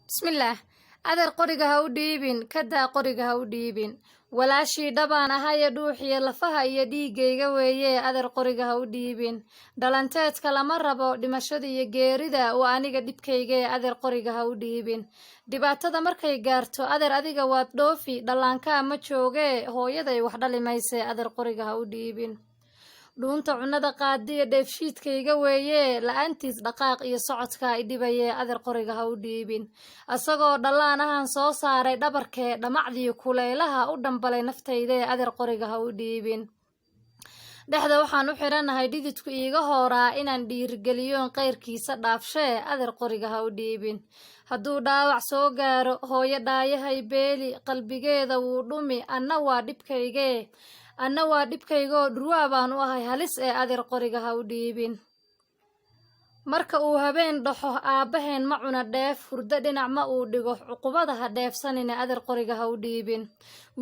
بسم الله أدر قريقة هوديبين كدا قريقة هوديبين ولا شي دبان هاي دوحي لفها يدي جيجوي أدر قريقة هوديبين دلانتات كلا مرة بو دمشدي يجيردا وأنيقا دبكيجي أدر قريقة هوديبين دباtada markay gaarto adeer adiga waad dhoofi dhallaanka ma jooge hooyaday wax dhali mayse adeer qoriga ha u dhiibin dhuunta cunada qaadiya dheefshiidkayga weeye la'aantiis dhaqaaq iyo socodka ay dhibaye adeer qoriga ha u dhiibin asagoo dhallaan ahaan soo saaray dhabarkee dhamacdii kulaylaha u dhambalay naftayde adeer qoriga ha u dhiibin dhexda waxaan u xiranahay dhididku iiga hooraa inaan dhiirigeliyoon qayrkiisa dhaafshee adeer qoriga ha u dhiibin hadduu dhaawac soo gaaro hooyo dhaayahay beeli qalbigeeda wuu dhumi anna waa dhibkaygoo dhurwaa baan u ahay halis ee adeer qoriga ha u dhiibin marka uu habeen dhaxo aabbaheen ma cuna dheef hurdo dhinac ma uu dhigo cuqubada ha dheefsanine adeer qoriga ha u dhiibin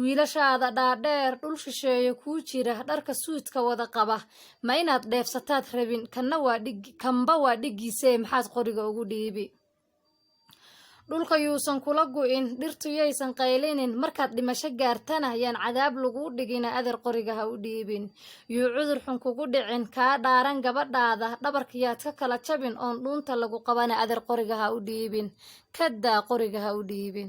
wiilashaada dhaadheer dhul shisheeyo kuu jira dharka suudka wada qaba ma inaad dheefsataad rabin kanba waa dhiggiisee maxaad qoriga ugu dhiibi dhulka yuusan kula gu'in dhirtu yaysan qaylinin markaad dhimasho gaartana yaan cadaab laguu dhigina adeer qoriga ha u dhiibin yuu cudur xun kugu dhicin kaa dhaaran gabadhaada dhabarkiyaad ka kala jabin oon dhuunta lagu qabana adeer qoriga ha u dhiibin kadaa qoriga ha u dhiibin